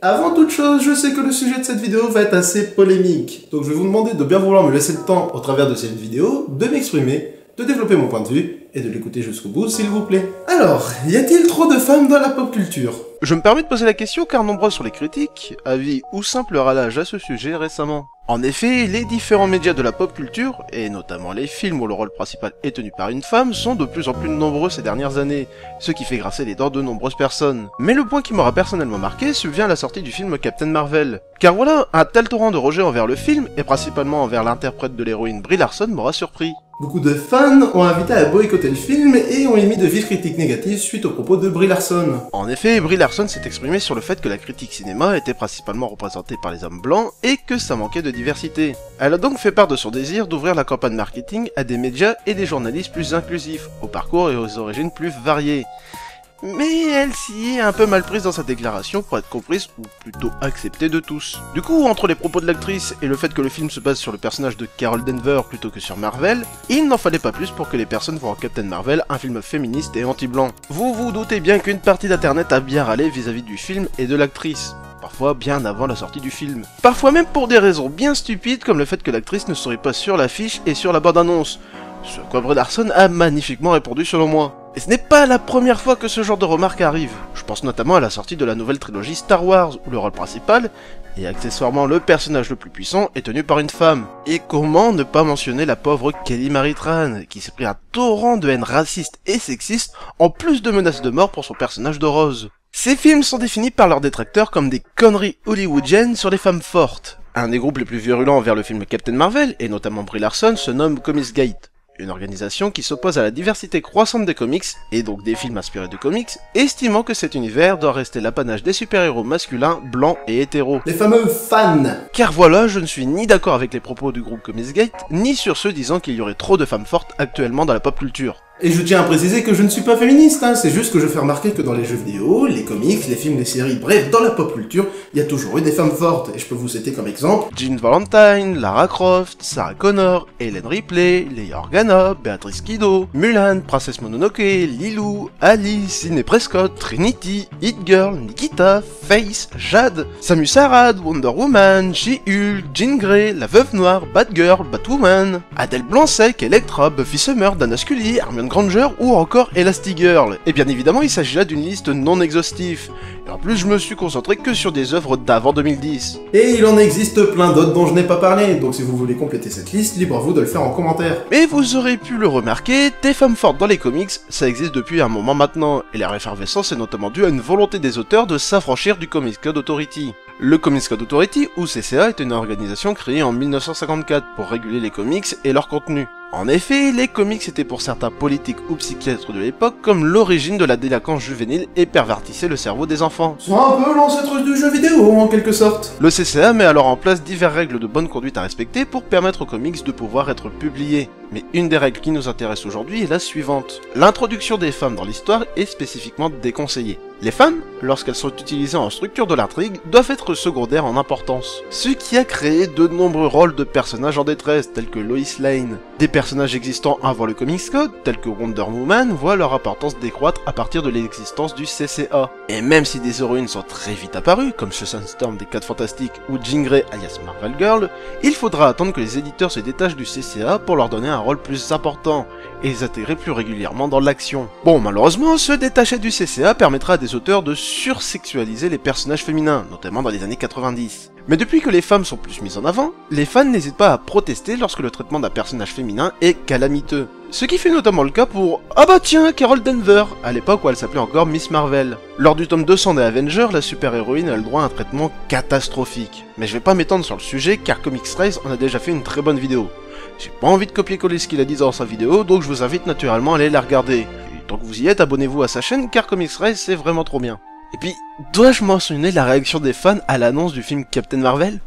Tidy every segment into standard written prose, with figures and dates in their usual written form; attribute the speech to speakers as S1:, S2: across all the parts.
S1: Avant toute chose, je sais que le sujet de cette vidéo va être assez polémique, donc je vais vous demander de bien vouloir me laisser le temps, au travers de cette vidéo, de m'exprimer, de développer mon point de vue, et de l'écouter jusqu'au bout, s'il vous plaît. Alors, y a-t-il trop de femmes dans la pop culture?
S2: Je me permets de poser la question car nombreux sont les critiques, avis ou simples râlages à ce sujet récemment. En effet, les différents médias de la pop culture, et notamment les films où le rôle principal est tenu par une femme, sont de plus en plus nombreux ces dernières années, ce qui fait grincer les dents de nombreuses personnes. Mais le point qui m'aura personnellement marqué subvient à la sortie du film Captain Marvel. Car voilà, un tel torrent de rejet envers le film, et principalement envers l'interprète de l'héroïne Brie Larson, m'aura surpris.
S1: Beaucoup de fans ont invité à boycotter le film et ont émis de vives critiques négatives suite aux propos de Brie Larson.
S2: En effet, Brie Larson s'est exprimée sur le fait que la critique cinéma était principalement représentée par les hommes blancs et que ça manquait de diversité. Elle a donc fait part de son désir d'ouvrir la campagne marketing à des médias et des journalistes plus inclusifs, au parcours et aux origines plus variées. Mais elle s'y est un peu mal prise dans sa déclaration pour être comprise ou plutôt acceptée de tous. Du coup, entre les propos de l'actrice et le fait que le film se base sur le personnage de Carol Danvers plutôt que sur Marvel, il n'en fallait pas plus pour que les personnes voient en Captain Marvel un film féministe et anti-blanc. Vous vous doutez bien qu'une partie d'internet a bien râlé vis-à-vis du film et de l'actrice. Parfois bien avant la sortie du film. Parfois même pour des raisons bien stupides comme le fait que l'actrice ne serait pas sur l'affiche et sur la bande-annonce. Ce à quoi Brie Larson a magnifiquement répondu selon moi. Et ce n'est pas la première fois que ce genre de remarques arrive. Je pense notamment à la sortie de la nouvelle trilogie Star Wars, où le rôle principal, et accessoirement le personnage le plus puissant, est tenu par une femme. Et comment ne pas mentionner la pauvre Kelly Marie Tran, qui s'est pris un torrent de haine raciste et sexiste, en plus de menaces de mort pour son personnage de Rose. Ces films sont définis par leurs détracteurs comme des conneries hollywoodiennes sur les femmes fortes. Un des groupes les plus virulents envers le film Captain Marvel, et notamment Brie Larson, se nomme Comicsgate. Une organisation qui s'oppose à la diversité croissante des comics, et donc des films inspirés de comics, estimant que cet univers doit rester l'apanage des super-héros masculins, blancs et hétéros.
S1: Les fameux fans.
S2: Car voilà, je ne suis ni d'accord avec les propos du groupe Comicsgate, ni sur ceux disant qu'il y aurait trop de femmes fortes actuellement dans la pop culture.
S1: Et je tiens à préciser que je ne suis pas féministe, c'est juste que je fais remarquer que dans les jeux vidéo, les comics, les films, les séries, bref, dans la pop culture, il y a toujours eu des femmes fortes, et je peux vous citer comme exemple
S2: Jean Valentine, Lara Croft, Sarah Connor, Ellen Ripley, Leia Organa, Beatrice Kiddo, Mulan, Princesse Mononoke, Lilou, Alice, Sidney Prescott, Trinity, Hit Girl, Nikita, Face, Jade, Samus Aran, Wonder Woman, She-Hulk, Jean Grey, La Veuve Noire, Batgirl, Batwoman, Adèle Blanc-Sec, Elektra, Buffy Summer, Dana Scully, Hermione Granger ou encore Elastigirl. Et bien évidemment, il s'agit là d'une liste non exhaustive. Et en plus, je me suis concentré que sur des œuvres d'avant 2010.
S1: Et il en existe plein d'autres dont je n'ai pas parlé, donc si vous voulez compléter cette liste, libre à vous de le faire en commentaire.
S2: Mais vous aurez pu le remarquer, des femmes fortes dans les comics, ça existe depuis un moment maintenant, et leur effervescence est notamment due à une volonté des auteurs de s'affranchir du Comics Code Authority. Le Comics Code Authority, ou CCA, est une organisation créée en 1954 pour réguler les comics et leur contenu. En effet, les comics étaient pour certains politiques ou psychiatres de l'époque comme l'origine de la délinquance juvénile et pervertissaient le cerveau des enfants.
S1: C'est un peu l'ancêtre du jeu vidéo, en quelque sorte.
S2: Le CCA met alors en place diverses règles de bonne conduite à respecter pour permettre aux comics de pouvoir être publiés. Mais une des règles qui nous intéresse aujourd'hui est la suivante. L'introduction des femmes dans l'histoire est spécifiquement déconseillée. Les femmes, lorsqu'elles sont utilisées en structure de l'intrigue, doivent être secondaires en importance. Ce qui a créé de nombreux rôles de personnages en détresse, tels que Lois Lane. Des personnages existants avant le Comics Code, tels que Wonder Woman, voient leur importance décroître à partir de l'existence du CCA. Et même si des héroïnes sont très vite apparues, comme Susan Storm des 4 Fantastiques ou Jean Grey alias Marvel Girl, il faudra attendre que les éditeurs se détachent du CCA pour leur donner un rôle plus important, et les intégrer plus régulièrement dans l'action. Bon, malheureusement, se détacher du CCA permettra à des auteurs de sursexualiser les personnages féminins, notamment dans les années 90. Mais depuis que les femmes sont plus mises en avant, les fans n'hésitent pas à protester lorsque le traitement d'un personnage féminin est calamiteux. Ce qui fait notamment le cas pour ah bah tiens, Carol Danvers, à l'époque où elle s'appelait encore Miss Marvel. Lors du tome 200 des Avengers, la super-héroïne a le droit à un traitement catastrophique. Mais je vais pas m'étendre sur le sujet car Comics Race en a déjà fait une très bonne vidéo. J'ai pas envie de copier-coller ce qu'il a dit dans sa vidéo, donc je vous invite naturellement à aller la regarder. Et tant que vous y êtes, abonnez-vous à sa chaîne car Comics Race c'est vraiment trop bien. Et puis, dois-je mentionner la réaction des fans à l'annonce du film Captain Marvel ?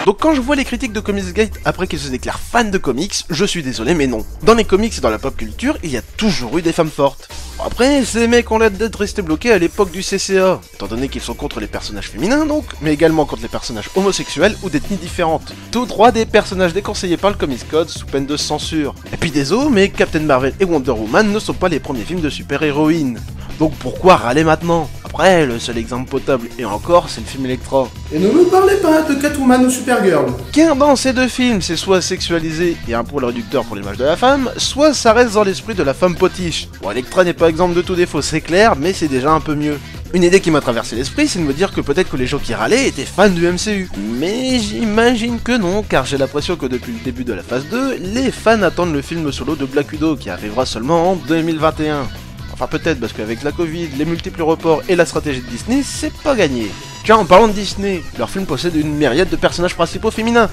S2: Donc quand je vois les critiques de Comicsgate après qu'ils se déclarent fans de comics, je suis désolé mais non. Dans les comics et dans la pop culture, il y a toujours eu des femmes fortes. Après, ces mecs ont l'air d'être restés bloqués à l'époque du CCA, étant donné qu'ils sont contre les personnages féminins donc, mais également contre les personnages homosexuels ou d'ethnies différentes. Tous droit des personnages déconseillés par le Comics Code sous peine de censure. Et puis désolé, mais Captain Marvel et Wonder Woman ne sont pas les premiers films de super-héroïnes. Donc pourquoi râler maintenant? Après, le seul exemple potable, et encore, c'est le film Electra.
S1: Et ne me parlez pas de Catwoman ou Supergirl.
S2: Car dans ces deux films, c'est soit sexualisé et un poil réducteur pour l'image de la femme, soit ça reste dans l'esprit de la femme potiche. Bon, Electra n'est pas exemple de tout défaut, c'est clair, mais c'est déjà un peu mieux. Une idée qui m'a traversé l'esprit, c'est de me dire que peut-être que les gens qui râlaient étaient fans du MCU. Mais j'imagine que non, car j'ai l'impression que depuis le début de la phase 2, les fans attendent le film solo de Black Widow qui arrivera seulement en 2021. Enfin peut-être parce qu'avec la Covid, les multiples reports et la stratégie de Disney, c'est pas gagné. Tiens, en parlant de Disney, leur film possède une myriade de personnages principaux féminins.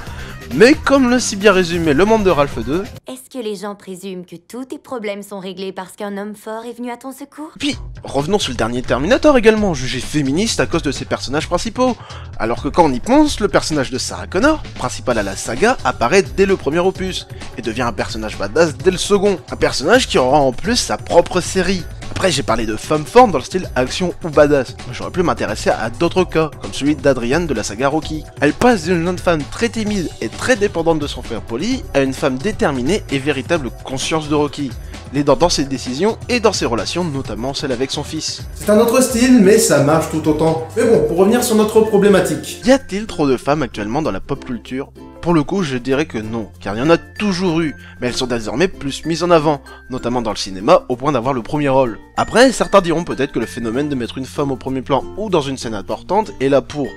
S2: Mais comme le si bien résumé le monde de Ralph 2...
S3: Est-ce que les gens présument que tous tes problèmes sont réglés parce qu'un homme fort est venu à ton secours?
S2: Puis, revenons sur le dernier Terminator également, jugé féministe à cause de ses personnages principaux. Alors que quand on y pense, le personnage de Sarah Connor, principal à la saga, apparaît dès le premier opus, et devient un personnage badass dès le second. Un personnage qui aura en plus sa propre série. Après j'ai parlé de femmes fortes dans le style action ou badass, mais j'aurais pu m'intéresser à d'autres cas, comme celui d'Adrienne de la saga Rocky. Elle passe d'une jeune femme très timide et très dépendante de son frère Polly, à une femme déterminée et véritable conscience de Rocky, l'aidant dans ses décisions et dans ses relations, notamment celle avec son fils.
S1: C'est un autre style, mais ça marche tout autant. Mais bon, pour revenir sur notre problématique.
S2: Y a-t-il trop de femmes actuellement dans la pop culture? Pour le coup, je dirais que non, car il y en a toujours eu, mais elles sont désormais plus mises en avant, notamment dans le cinéma, au point d'avoir le premier rôle. Après, certains diront peut-être que le phénomène de mettre une femme au premier plan ou dans une scène importante est là pour,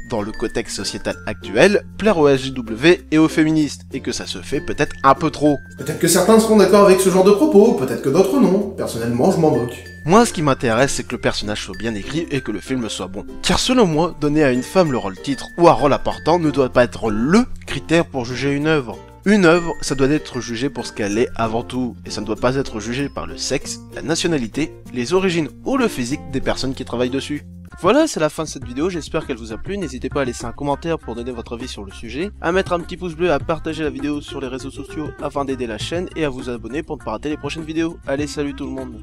S2: dans le contexte sociétal actuel, plaire aux SJW et aux féministes, et que ça se fait peut-être un peu trop.
S1: Peut-être que certains seront d'accord avec ce genre de propos, peut-être que d'autres non. Personnellement, je m'en moque.
S2: Moi, ce qui m'intéresse, c'est que le personnage soit bien écrit et que le film soit bon. Car selon moi, donner à une femme le rôle titre ou un rôle important ne doit pas être LE critère pour juger une œuvre. Une œuvre, ça doit être jugé pour ce qu'elle est avant tout, et ça ne doit pas être jugé par le sexe, la nationalité, les origines ou le physique des personnes qui travaillent dessus. Voilà, c'est la fin de cette vidéo, j'espère qu'elle vous a plu, n'hésitez pas à laisser un commentaire pour donner votre avis sur le sujet, à mettre un petit pouce bleu, à partager la vidéo sur les réseaux sociaux afin d'aider la chaîne, et à vous abonner pour ne pas rater les prochaines vidéos. Allez, salut tout le monde.